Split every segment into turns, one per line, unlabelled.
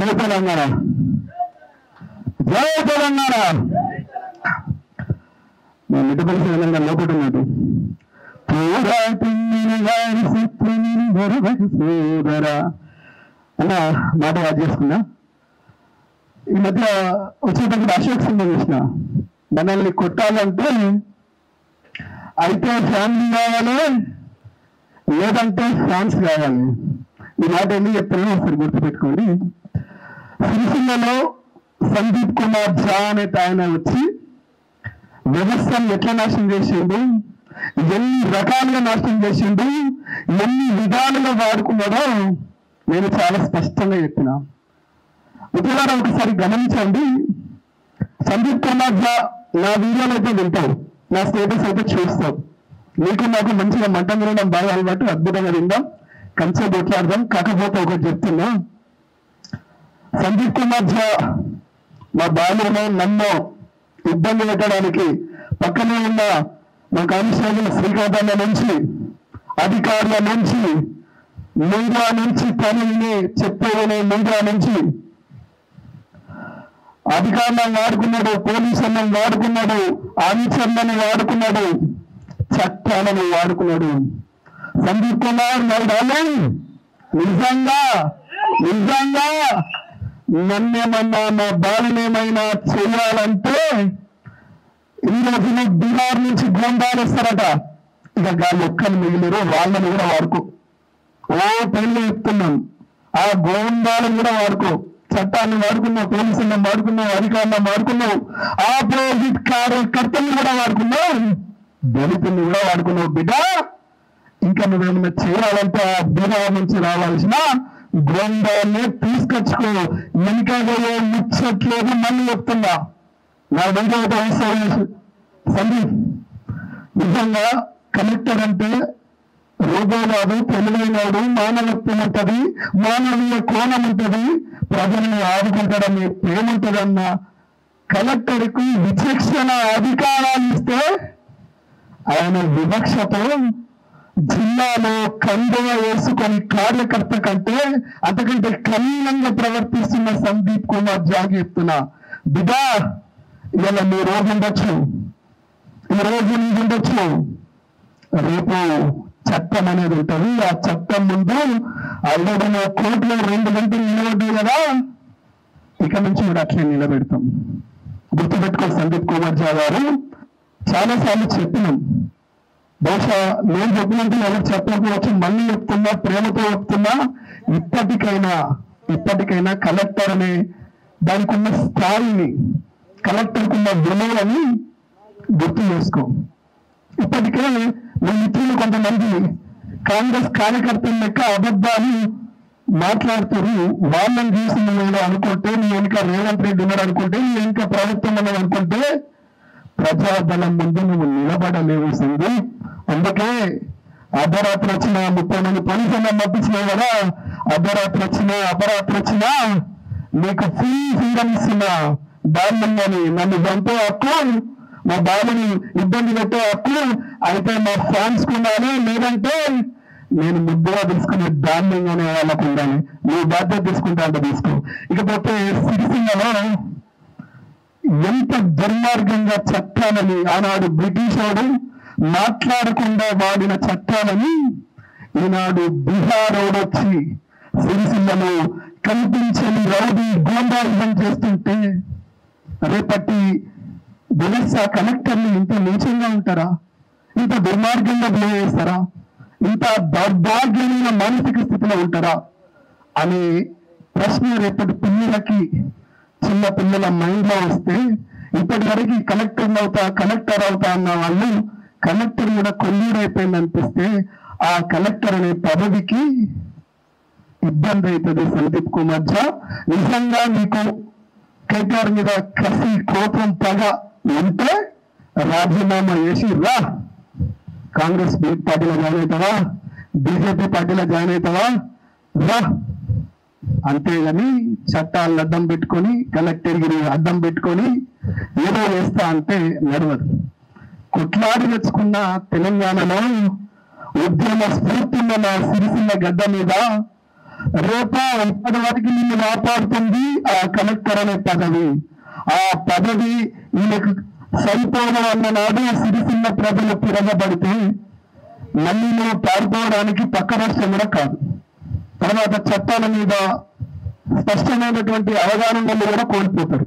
జై తెలంగాణ, జై తెలంగాణ. మా మిట్టపల్లి తెలంగాణ లోపల ఉన్నట్టు సోదరా అన్న మాట యాడ్ చేసుకున్నా. ఈ మధ్య వచ్చేటప్పుడు అశోక్ సినిమా చూసిన. మనల్ని కొట్టాలంటే అయితే ఫ్యామిలీ కావాలి, లేదంటే ఫ్యాన్స్ కావాలి. ఈ మాట ఎందుకు చెప్తానో ఒకసారి గుర్తుపెట్టుకోండి. సిరిసిల్లలో సందీప్ కుమార్ ఝా అనే ఆయన వచ్చి వ్యవస్థను ఎట్లా నాశనం చేసిండు, ఎన్ని రకాలుగా నాశనం చేసిండు, ఎన్ని విధాలుగా వాడుకున్నాడో నేను చాలా స్పష్టంగా చెప్పిన. మిత్రులారా ఒకసారి గమనించండి. సందీప్ కుమార్ ఝా నా వీడియోలు అయితే వింటావు, నా స్టేటస్ అయితే చూస్తావు. నీకు నాకు మంచిగా మంట తినడం బాగా అలవాటు, అద్భుతంగా తిందాం, కంచె కొట్లాడదాం. కాకపోతే ఒకటి చెప్తున్నా, సందీప్ కుమార్ ఝా మా బాలును నన్ను ఇబ్బంది పెట్టడానికి పక్కనే ఉన్న మా కానిస్టేబుల్ శ్రీకాంత్ నుంచి, అధికారుల నుంచి, మీడియా నుంచి, పనిని చెప్పేవనే మీడియా నుంచి అధికారులను వాడుకున్నాడు, పోలీసులను వాడుకున్నాడు, ఆఫీసర్లను వాడుకున్నాడు, చట్టాలను వాడుకున్నాడు. సందీప్ కుమార్ నాయుడు నిజంగా నిజంగా నన్నేమన్నా మా బాలునేమైనా చేయాలంటే ఈ రోజున బీహార్ నుంచి గోండాలు వస్తారట. ఇక గాలి ఒక్కరు మిగిలిరు, వాళ్ళని కూడా వాడుకో. ఓ పెళ్లి చెప్తున్నాను, ఆ గోండాలను కూడా వాడుకో. చట్టాన్ని వాడుకున్నావు, పోలీసులను వాడుకున్నావు, అధికారులను వాడుకున్నావు, ఆపోజిట్ కార్యకర్తలను కూడా వాడుకున్నావు, దళితుల్ని కూడా వాడుకున్నావు. బిడ్డ ఇంకా నువ్వేమైనా చేయాలంటే ఆ బీహార్ నుంచి రావాల్సిన గోండాన్ని తీసుకొచ్చుకో. వెనుకగా ముచ్చట్లేదు, మళ్ళీ చెప్తున్నా. నా వెంకట సందీప్ నిజంగా కలెక్టర్ అంటే రోగోవాడు, తెలివైనవాడు, మానవత్వం ఉంటుంది, మానవీయ కోణం ఉంటుంది, ప్రజల్ని ఆదుకుంటాడని ప్రేమ ఉంటుందన్న కలెక్టర్కు విచక్షణ అధికారాలు ఇస్తే ఆయన వివక్షతో జిల్లాలో కండువ వేసుకొని కార్యకర్త కంటే అంతకంటే కఠినంగా ప్రవర్తిస్తున్న సందీప్ కుమార్ ఝాకి చెప్తున్నా. బిడ్డా ఇలా మీ రోజు ఉండొచ్చు, ఈ రోజు నుంచి ఉండొచ్చు, రేపు చట్టం అనేది ఉంటుంది. ఆ చట్టం ముందు ఆల్రెడీ నువ్వు కోర్టులో 2 గంటలు నిలబడ్డావు కదా, ఇక నుంచి కూడా అట్లే నిలబెడతాం. గుర్తుపెట్టుకో సందీప్ కుమార్ ఝా గారు, చాలాసార్లు చెప్పినాం. బహుశా నేను చెప్పినట్టు ఎవరు చెప్పకపోవచ్చు, మళ్ళీ చెప్తున్నా, ప్రేమతో చెప్తున్నా. ఇప్పటికైనా కలెక్టర్ అనే దానికి ఉన్న స్థాయిని, కలెక్టర్కి ఉన్న విలువని గుర్తు చేసుకో. ఇప్పటికే మీ మిత్రులు కొంతమంది కాంగ్రెస్ కార్యకర్తల లెక్క అబద్ధాలు మాట్లాడుతారు. వాళ్ళని చూసి నువ్వు అనుకుంటే, నీ వెనుక రేవంత్ రెడ్డి ఉన్నాడు అనుకుంటే, నీ వెనుక ప్రభుత్వం ఉన్నది అనుకుంటే ప్రజాబలం ముందు నువ్వు నిలబడలేవు సందీప్. అందుకే అర్ధరాత్రి వచ్చిన 30 మంది పోలీసులను పంపించినావు కదా, అర్ధరాత్రి వచ్చినా నీకు ఫుల్ ఫ్రీడమ్ ఇస్తున్నా. దారుణంగాని నన్ను చంపే హక్కు, మా బాబుని ఇబ్బంది పెట్టే హక్కు అయితే మా ఫ్యాన్స్ ఉండాలి, లేదంటే నేను ముద్దుగా తీసుకునే దారుణంగానే వాళ్ళకు ఉండాలి. నీ బాధ్యత తీసుకుంటా అంటే తీసుకో. ఇకపోతే సిరిసిల్లలో ఎంత దుర్మార్గంగా చట్టాలని ఆనాడు బ్రిటిష్ వాడు మాట్లాడకుండా వాడిన చట్టాలని ఈనాడు బీహార్ వచ్చి సిరిసిల్లలో కనిపించని రౌడీ గోండాయిజం చేస్తుంటే రేపటి వ్యవస్థ కలెక్టర్లు ఇంత నీచంగా ఉంటారా? ఇంత దుర్మార్గంగా బిహేవ్ చేస్తారా? ఇంత దౌర్భాగ్యమైన మానసిక స్థితిలో ఉంటారా అనే ప్రశ్న రేపటి పిల్లలకి, చిన్న పిల్లల మైండ్ లో వస్తే, ఇప్పటి వరకు కలెక్టర్ అవుతా అన్న వాళ్ళు కలెక్టర్ కూడా కొల్లుడైపోయింది అనిపిస్తే ఆ కలెక్టర్ అనే పదవికి ఇబ్బంది అవుతుంది. సందీప్ కుమార్ ఝా, నిజంగా నీకు కేటీఆర్ మీద కసి, కోపం, పగ ఉంటే రాజీనామా చేసి రా, కాంగ్రెస్ పార్టీలో జాయిన్ అవుతావా, బీజేపీ పార్టీలో జాయిన్ అవుతావా, రా. అంతేగాని చట్టాలను అడ్డం పెట్టుకొని, కలెక్టర్గిరి అడ్డం పెట్టుకొని ఏదో చేస్తా అంటే నడవదు. కొట్లాడి తెచ్చుకున్న తెలంగాణలో ఉద్యమ స్ఫూర్తి ఉన్న సిరిసిల్ల గడ్డ మీద రేపు ఇప్పటి వరకు నిన్ను కాపాడుతుంది ఆ కలెక్టర్ అనే పదవి. ఆ పదవి ఈయనకు సరిపోవడం అన్న నాడు సిరిసిల్ల ప్రజలు తిరగబడితే మళ్ళీ నువ్వు పారిపోవడానికి పక్క రాష్ట్రం కూడా కాదు. తర్వాత చట్టాల మీద స్పష్టమైనటువంటి అవగాహన కూడా కోల్పోతారు.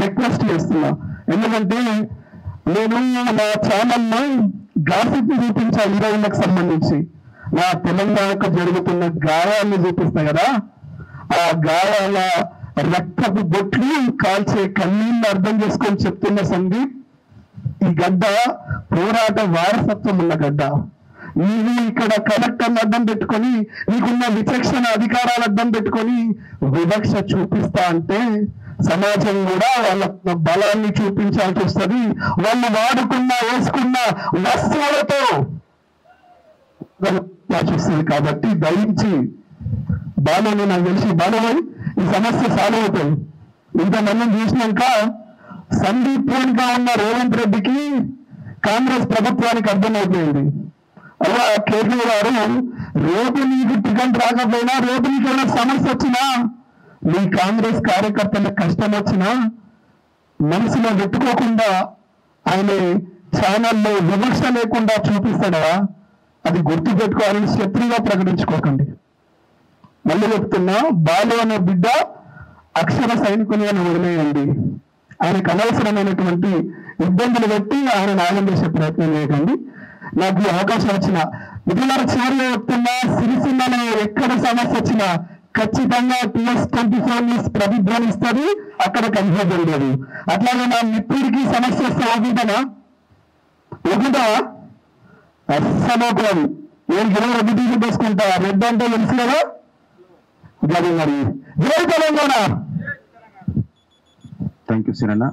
రిక్వెస్ట్ చేస్తున్నా, ఎందుకంటే నేను నా ఛానల్లో గాసిప్ చూపించాలి హీరోయిన్లకు సంబంధించి. నా తెలంగాణకు జరుగుతున్న గాయాన్ని చూపిస్తా కదా, ఆ గాయాల రక్తపు బొట్లు కాల్చే కన్నీళ్ళు అర్థం చేసుకొని చెప్తున్న సందీప్, ఈ గడ్డ పోరాట వారసత్వం ఉన్న గడ్డ. నీవు ఇక్కడ కలెక్టర్ని అడ్డం పెట్టుకొని, నీకున్న విచక్షణ అధికారాలు అడ్డం పెట్టుకొని వివక్ష చూపిస్తా అంటే సమాజం కూడా వాళ్ళ బలాన్ని చూపించాల్సి వస్తుంది. వాళ్ళు వేసుకున్న వస్తువులతో వస్తుంది. కాబట్టి దయించి బాలుని, నాకు తెలిసి బాలుని ఈ సమస్య సాల్వ్ అవుతుంది. ఇంతమందిని చూసినాక సందీప్ గా ఉన్న రేవంత్ రెడ్డికి కాంగ్రెస్ ప్రభుత్వానికి అర్థమైపోయింది. అలా కేసీ గారు, రేపు నీకు టికెట్ రాకపోయినా, రేపు నీకు ఏమైనా సమస్య వచ్చినా, నీ కాంగ్రెస్ కార్యకర్తలకు కష్టం వచ్చినా మనసులో పెట్టుకోకుండా ఆయన ఛానల్లో విమర్శ లేకుండా చూపిస్తాడా, అది గుర్తు పెట్టుకోవాలని శత్రువుగా ప్రకటించుకోకండి. మళ్ళీ చెప్తున్నా, బాలు అనే బిడ్డ అక్షర సైనికుని అని వదిలేయండి. ఆయనకు అనవసరమైనటువంటి ఇబ్బందులు పెట్టి ఆయన న్యాయం చేసే ప్రయత్నం చేయకండి. నాకు ఈ అవకాశం వచ్చిన మిత్రుల చివరిలో చెప్తున్నా, సిరిసిల్లలో ఎక్కడ సమస్య వచ్చినా ఖచ్చితంగా TS24 న్యూస్ ప్రతిధ్వనిస్తుంది, అక్కడ కన్ఫ్యూజన్ లేదు. అట్లాగే నా మిత్రుడికి సమస్య వస్తే ఒప్పుకుంటానా? అస్సలు నేను గిరవ రెడ్డి టీవీ తీసుకుంటా. రెడ్డి అంటే తెలుసు కదా, గది మరి జై తెలంగాణ.
Thank you సిరన్న.